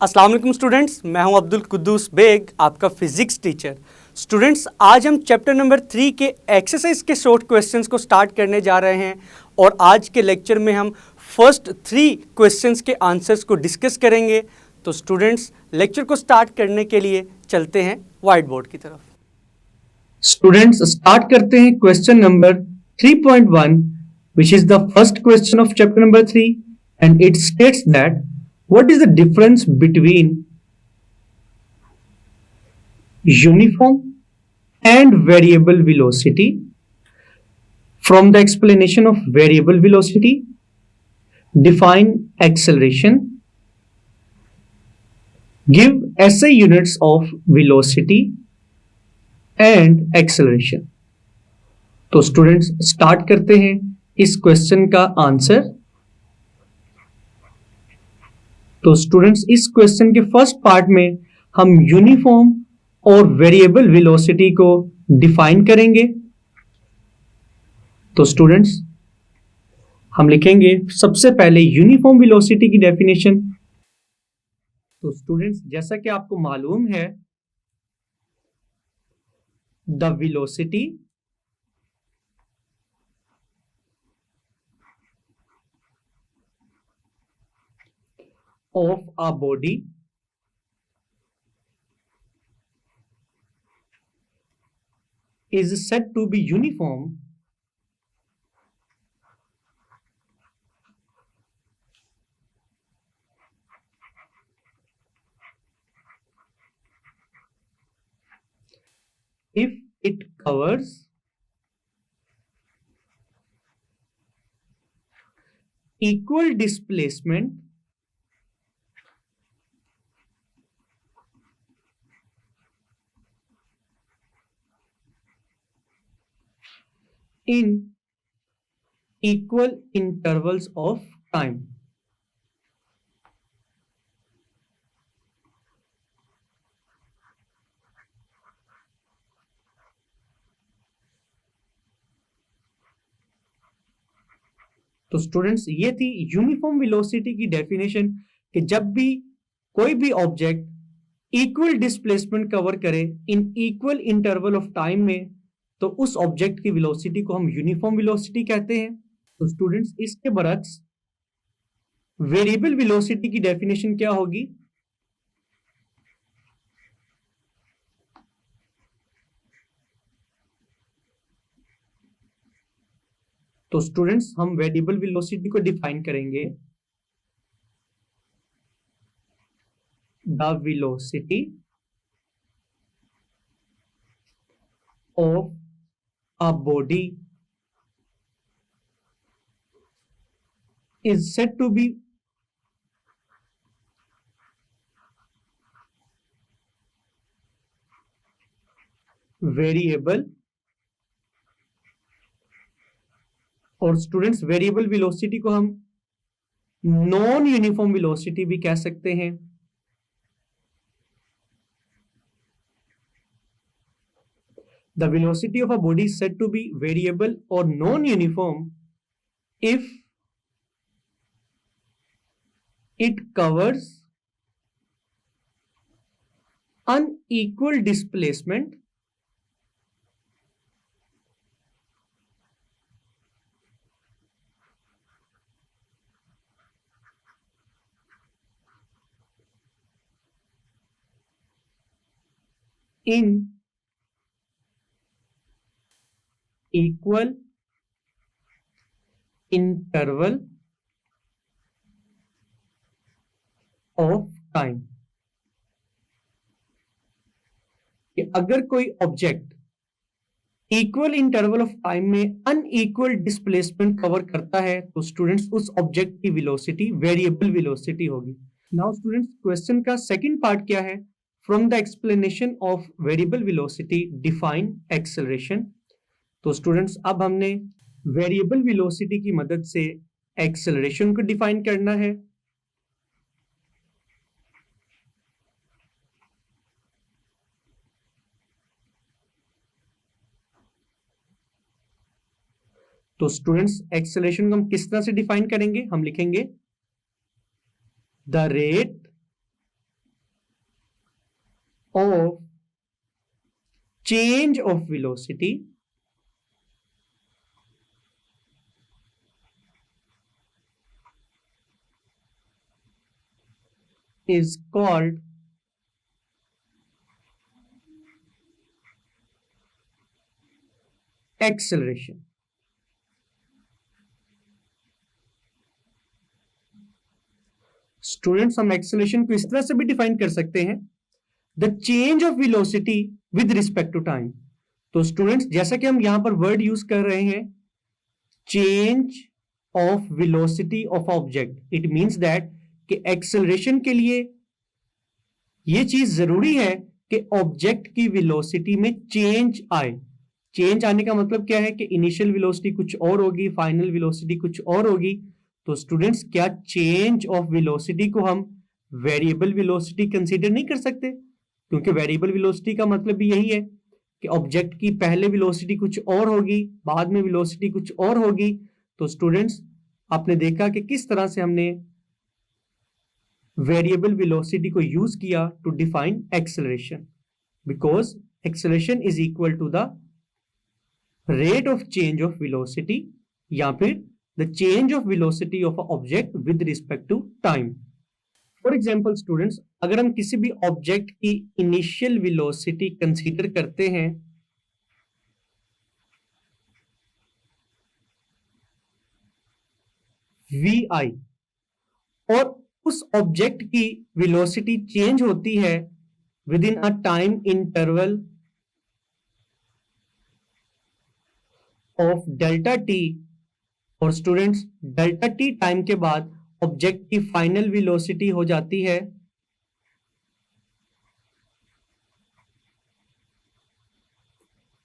अस्सलाम वालेकुम स्टूडेंट्स, मैं हूं अब्दुल कुद्दूस बेग, आपका फिजिक्स टीचर। स्टूडेंट्स, आज हम चैप्टर नंबर 3 के एक्सरसाइज के शॉर्ट क्वेश्चंस को स्टार्ट करने जा रहे हैं और आज के लेक्चर में हम फर्स्ट 3 क्वेश्चंस के आंसर्स को डिस्कस करेंगे। तो स्टूडेंट्स, लेक्चर को स्टार्ट करने के लिए चलते हैं व्हाइट बोर्ड की तरफ। स्टूडेंट्स, स्टार्ट करते हैं question number 3.1 which is the first question of chapter number 3 and it states that what is the difference between uniform and variable velocity. From the explanation of variable velocity, define acceleration, give SI units of velocity and acceleration. तो students start करते हैं इस question का answer. तो students, इस question के first part में हम यूनिफॉर्म और वेरिएबल वेलोसिटी को डिफाइन करेंगे। तो स्टूडेंट्स, हम लिखेंगे सबसे पहले यूनिफॉर्म वेलोसिटी की डेफिनेशन। तो स्टूडेंट्स, जैसा कि आपको मालूम है, the velocity of a body is said to be uniform if it covers equal displacement in equal intervals of time. तो स्टूडेंट्स, ये थी यूनिफॉर्म वेलोसिटी की डेफिनेशन कि जब भी कोई भी ऑब्जेक्ट इक्वल डिस्प्लेसमेंट कवर करे in equal interval of time में, तो उस ऑब्जेक्ट की वेलोसिटी को हम यूनिफॉर्म वेलोसिटी कहते हैं। तो स्टूडेंट्स, इसके बरक्स वेरिएबल वेलोसिटी की डेफिनेशन क्या होगी? तो स्टूडेंट्स, हम वेरिएबल वेलोसिटी को डिफाइन करेंगे, the velocity of a body is said to be variable। और स्टूडेंट्स, वेरिएबल वेलोसिटी को हम नॉन यूनिफॉर्म वेलोसिटी भी कह सकते हैं। The velocity of a body is said to be variable or non-uniform if it covers unequal displacement in equal interval of time। कि अगर कोई object equal interval of time में अनइक्वल डिस्प्लेसमेंट कवर करता है, तो स्टूडेंट्स उस object की velocity variable velocity होगी। नाउ स्टूडेंट्स, क्वेश्चन का सेकंड पार्ट क्या है? From the explanation of variable velocity define acceleration. तो स्टूडेंट्स, अब हमने वेरिएबल वेलोसिटी की मदद से एक्सेलरेशन को डिफाइन करना है। तो स्टूडेंट्स, एक्सेलरेशन को हम किस तरह से डिफाइन करेंगे? हम लिखेंगे the rate of change of velocity is called acceleration. Students, हम एक्सेलरेशन को इस तरह से भी डिफाइन कर सकते हैं, the change of velocity with respect to time. तो स्टूडेंट्स, जैसा कि हम यहां पर वर्ड यूज कर रहे हैं, change of velocity of object, it means that कि एक्सेलरेशन के लिए यह चीज जरूरी है कि ऑब्जेक्ट की वेलोसिटी में चेंज आए। चेंज आने का मतलब क्या है कि इनिशियल वेलोसिटी कुछ और होगी, फाइनल वेलोसिटी कुछ और होगी। तो स्टूडेंट्स, क्या चेंज ऑफ वेलोसिटी को हम वेरिएबल वेलोसिटी कंसीडर नहीं कर सकते? क्योंकि वेरिएबल वेलोसिटी का मतलब भी यही है कि ऑब्जेक्ट की पहले वेलोसिटी कुछ और होगी, बाद में वेलोसिटी कुछ और होगी। तो स्टूडेंट्स, आपने देखा कि किस तरह से हमने वेरिएबल वेलोसिटी को यूज किया to define acceleration, because acceleration is equal to the rate of change of velocity या फिर the change of velocity of an object with respect to time. For example, students, अगर हम किसी भी object की initial velocity consider करते हैं vi और उस ऑब्जेक्ट की वेलोसिटी चेंज होती है with in a time interval of delta T, और स्टूडेंट्स, डेल्टा टी टाइम के बाद ऑब्जेक्ट की फाइनल वेलोसिटी हो जाती है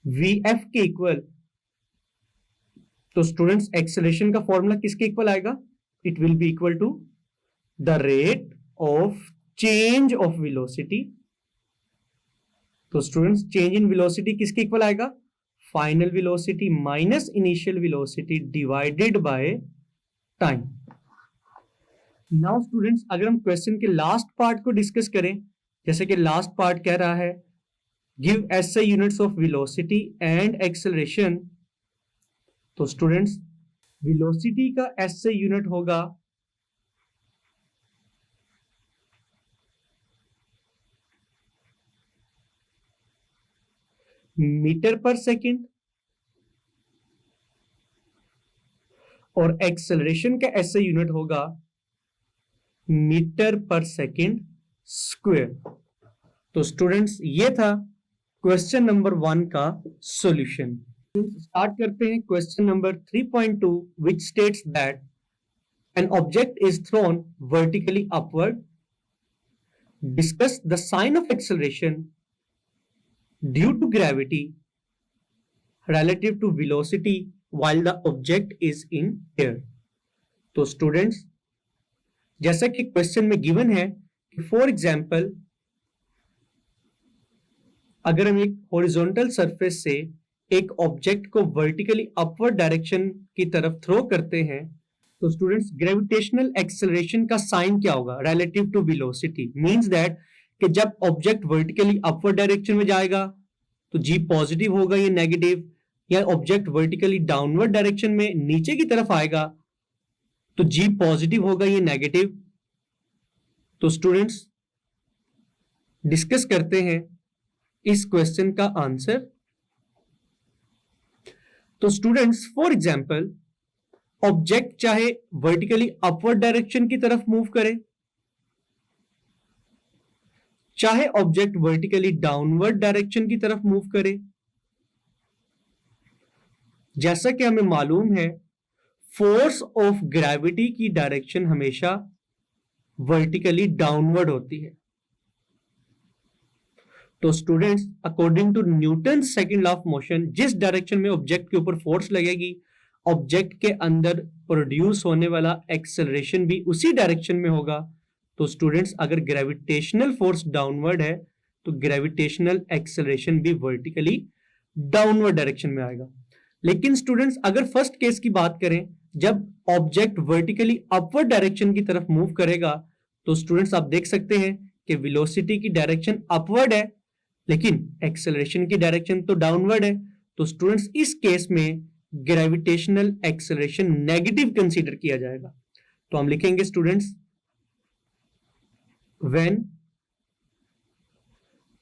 vf के इक्वल। तो स्टूडेंट्स, एक्सेलरेशन का फॉर्मूला किसके इक्वल आएगा? It will be equal to the rate of change of velocity. तो स्टूडेंट्स, चेंज इन वेलोसिटी किसके इक्वल आएगा? Final velocity minus initial velocity divided by time. Now students, अगर हम question के last part को discuss करें, जैसे कि लास्ट पार्ट कह रहा है give SI units of velocity and acceleration. तो स्टूडेंट्स, वेलोसिटी का एसआई यूनिट होगा मीटर पर सेकंड और एक्सेलरेशन का एसआई यूनिट होगा मीटर पर सेकंड स्क्वायर। तो स्टूडेंट्स, ये था क्वेश्चन नंबर 1 का सॉल्यूशन। स्टार्ट करते हैं question number 3.2, which states that an object is thrown vertically upward. Discuss the sign of acceleration due to gravity relative to velocity while the object is in air. तो students, जैसा कि question में given है कि for example अगर हम एक horizontal surface से एक ऑब्जेक्ट को वर्टिकली अपवर्ड डायरेक्शन की तरफ थ्रो करते हैं, तो स्टूडेंट्स, ग्रेविटेशनल एक्सेलरेशन का साइन क्या होगा? Relative to velocity means that कि जब ऑब्जेक्ट वर्टिकली अपवर्ड डायरेक्शन में जाएगा तो जी पॉजिटिव होगा या नेगेटिव, या ऑब्जेक्ट वर्टिकली डाउनवर्ड डायरेक्शन में नीचे की तरफ आएगा तो जी पॉजिटिव होगा या नेगेटिव। तो स्टूडेंट्स, डिस्कस करते हैं इस क्वेश्चन का आंसर। तो स्टूडेंट्स, फॉर एग्जांपल ऑब्जेक्ट चाहे वर्टिकली अपवर्ड डायरेक्शन की तरफ मूव करे, चाहे ऑब्जेक्ट वर्टिकली डाउनवर्ड डायरेक्शन की तरफ मूव करे, जैसा कि हमें मालूम है फोर्स ऑफ ग्रेविटी की डायरेक्शन हमेशा वर्टिकली डाउनवर्ड होती है। तो students, according to Newton second law of motion, जिस डायरेक्शन में ऑब्जेक्ट के ऊपर फोर्स लगेगी, ऑब्जेक्ट के अंदर प्रोड्यूस होने वाला एक्सेलरेशन भी उसी डायरेक्शन में होगा। तो स्टूडेंट्स, अगर ग्रेविटेशनल फोर्स डाउनवर्ड है तो ग्रेविटेशनल एक्सेलरेशन भी वर्टिकली डाउनवर्ड डायरेक्शन में आएगा। लेकिन स्टूडेंट्स, अगर फर्स्ट केस की बात करें, जब ऑब्जेक्ट वर्टिकली अपवर्ड डायरेक्शन की तरफ मूव करेगा, तो स्टूडेंट्स आप देख सकते हैं कि वेलोसिटी की डायरेक्शन अपवर्ड है लेकिन एक्सेलरेशन की डायरेक्शन तो डाउनवर्ड है, तो स्टूडेंट्स इस केस में ग्रेविटेशनल एक्सेलरेशन नेगेटिव कंसीडर किया जाएगा। तो हम लिखेंगे students, when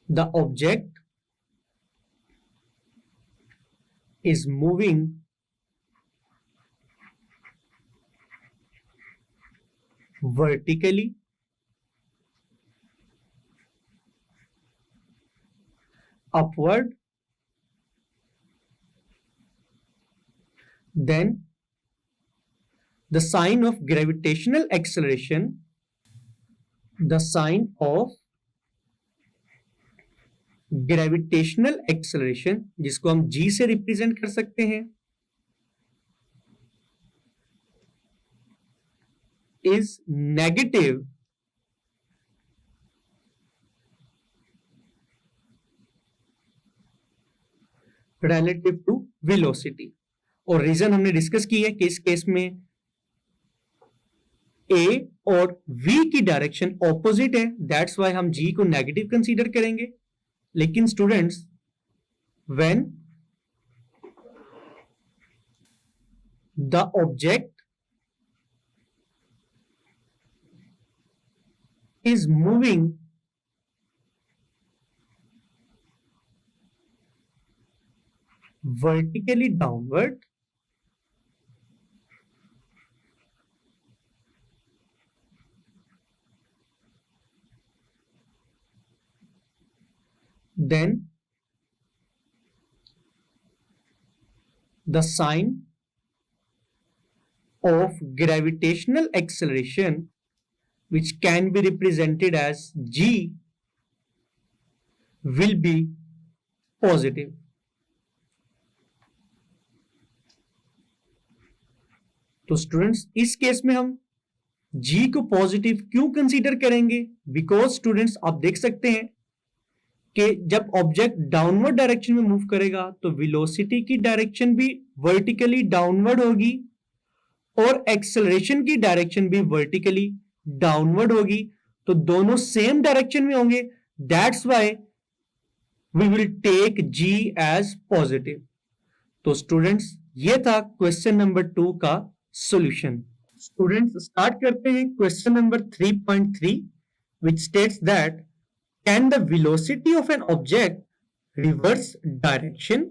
the object is moving vertically upward, then the sign of gravitational acceleration, the sign of gravitational acceleration जिसको हम g से रिप्रेजेंट कर सकते हैं, is negative relative to velocity। और रीजन हमने डिस्कस की है कि इस केस में a और v की डायरेक्शन ऑपोजिट है, दैट्स वाई हम g को नेगेटिव कंसीडर करेंगे। लेकिन students when the object is moving vertically downward, then the sign of gravitational acceleration, which can be represented as g, will be positive। तो students इस case में हम g को positive क्यों कंसीडर करेंगे? बिकॉज स्टूडेंट्स आप देख सकते हैं कि जब ऑब्जेक्ट डाउनवर्ड डायरेक्शन में मूव करेगा तो वेलोसिटी की डायरेक्शन भी वर्टिकली डाउनवर्ड होगी और एक्सेलरेशन की डायरेक्शन भी वर्टिकली डाउनवर्ड होगी, तो दोनों सेम डायरेक्शन में होंगे, that's why we will take g as positive. तो स्टूडेंट्स ये था क्वेश्चन नंबर 2 का सॉल्यूशन। स्टूडेंट्स स्टार्ट करते हैं question number 3.3 which states that can the velocity of an object reverse direction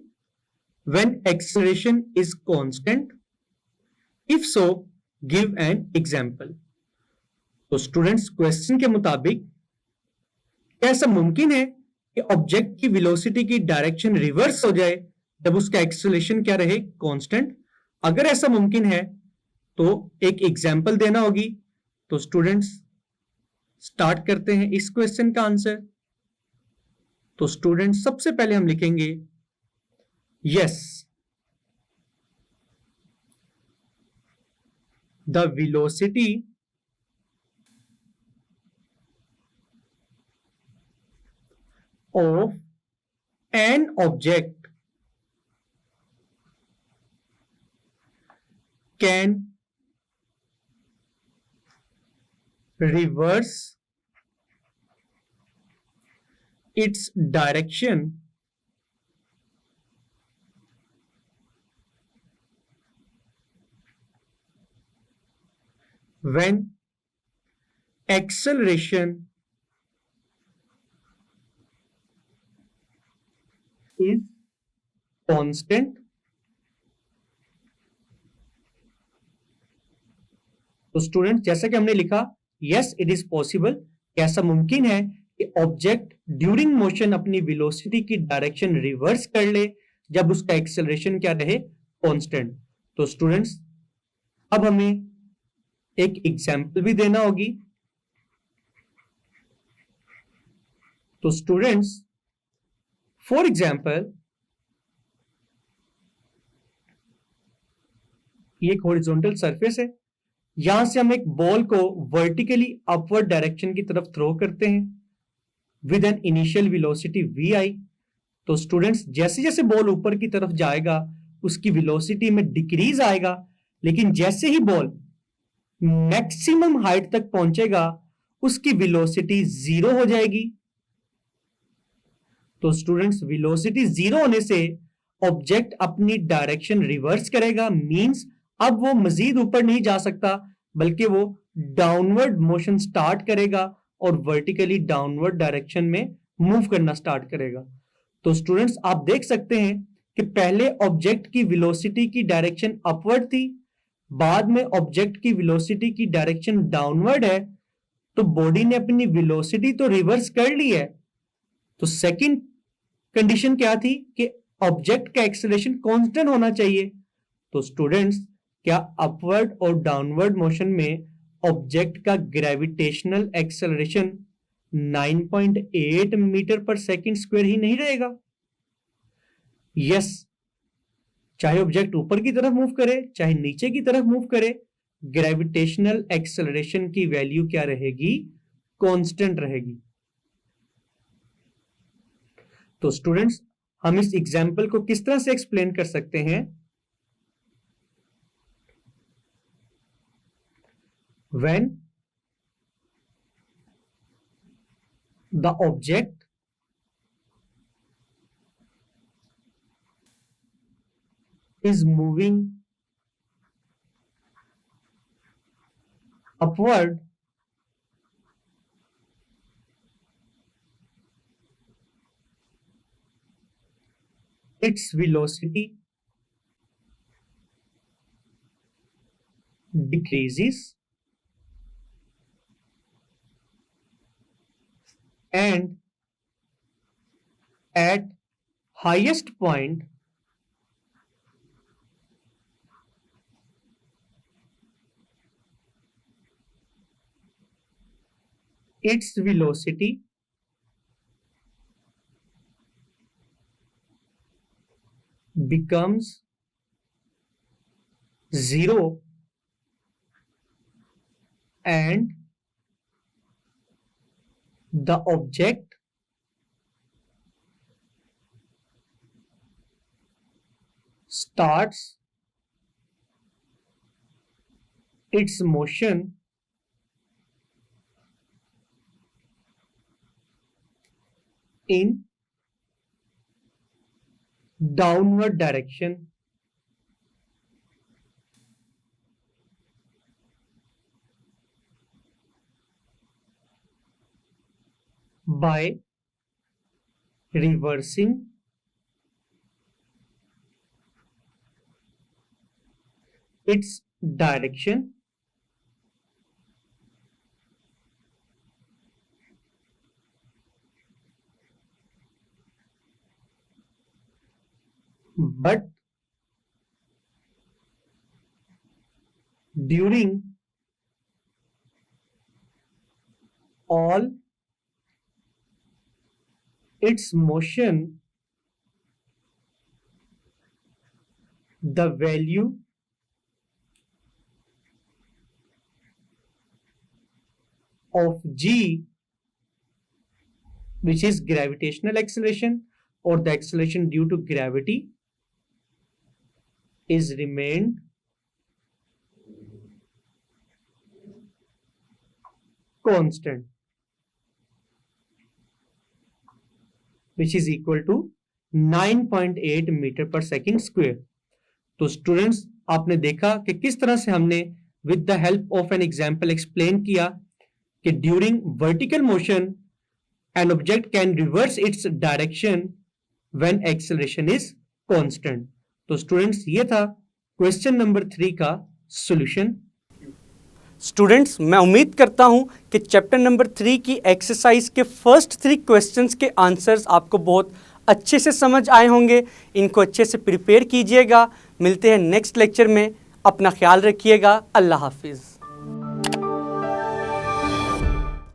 when acceleration is constant? If so, give an example। तो students question के मुताबिक क्या ऐसा मुमकिन है कि ऑब्जेक्ट की वेलोसिटी की डायरेक्शन रिवर्स हो जाए जब उसका एक्सेलरेशन क्या रहे? कांस्टेंट। अगर ऐसा मुमकिन है तो एक एग्जांपल देना होगी। तो स्टूडेंट्स स्टार्ट करते हैं इस क्वेश्चन का आंसर। तो स्टूडेंट्स सबसे पहले हम लिखेंगे yes, the velocity of an object can reverse its direction when acceleration is constant। तो स्टूडेंट जैसा कि हमने लिखा यस इट इज पॉसिबल, ऐसा मुमकिन है कि ऑब्जेक्ट ड्यूरिंग मोशन अपनी वेलोसिटी की डायरेक्शन रिवर्स कर ले जब उसका एक्सेलरेशन क्या रहे? कांस्टेंट। तो स्टूडेंट्स अब हमें एक एग्जांपल भी देना होगी। तो स्टूडेंट्स फॉर एग्जाम्पल ये एक हॉरिजॉन्टल सरफेस है, यहां से हम एक बॉल को वर्टिकली अपवर्ड डायरेक्शन की तरफ थ्रो करते हैं with an initial velocity vi। तो स्टूडेंट्स जैसे जैसे बॉल ऊपर की तरफ जाएगा उसकी वेलोसिटी में डिक्रीज आएगा, लेकिन जैसे ही बॉल मैक्सिमम हाइट तक पहुंचेगा उसकी वेलोसिटी 0 हो जाएगी। तो स्टूडेंट्स वेलोसिटी 0 होने से ऑब्जेक्ट अपनी डायरेक्शन रिवर्स करेगा, मींस अब वो मजीद ऊपर नहीं जा सकता बल्कि वो डाउनवर्ड मोशन स्टार्ट करेगा और वर्टिकली डाउनवर्ड डायरेक्शन में मूव करना स्टार्ट करेगा। तो स्टूडेंट्स आप देख सकते हैं कि पहले ऑब्जेक्ट की वेलोसिटी की डायरेक्शन अपवर्ड थी, बाद में ऑब्जेक्ट की वेलोसिटी की डायरेक्शन डाउनवर्ड है, तो बॉडी ने अपनी वेलोसिटी तो रिवर्स कर ली है। तो सेकंड कंडीशन क्या थी कि ऑब्जेक्ट का एक्सेलरेशन कांस्टेंट होना चाहिए। तो स्टूडेंट्स क्या अपवर्ड और डाउनवर्ड मोशन में ऑब्जेक्ट का ग्रेविटेशनल एक्सेलरेशन 9.8 मीटर पर सेकंड स्क्वायर ही नहीं रहेगा? यस, चाहे ऑब्जेक्ट ऊपर की तरफ मूव करे चाहे नीचे की तरफ मूव करे, ग्रेविटेशनल एक्सेलरेशन की वैल्यू क्या रहेगी? कांस्टेंट रहेगी। तो स्टूडेंट्स हम इस एग्जाम्पल को किस तरह से एक्सप्लेन कर सकते हैं? When the object is moving upward, its velocity decreases and at highest point its velocity becomes 0 and the object starts its motion in downward direction by reversing its direction but during all its motion the value of g, which is gravitational acceleration or the acceleration due to gravity, is remained constant, which is equal to 9.8 metre पर second square. तो students आपने देखा कि किस तरह से हमने with the help of an example explain किया कि during vertical motion an object can reverse its direction when acceleration is constant. तो स्टूडेंट्स ये था क्वेश्चन नंबर 3 का सॉल्यूशन। स्टूडेंट्स मैं उम्मीद करता हूं कि चैप्टर नंबर 3 की एक्सरसाइज के फर्स्ट 3 क्वेश्चंस के आंसर्स आपको बहुत अच्छे से समझ आए होंगे। इनको अच्छे से प्रिपेयर कीजिएगा। मिलते हैं नेक्स्ट लेक्चर में। अपना ख्याल रखिएगा। अल्लाह हाफिज़।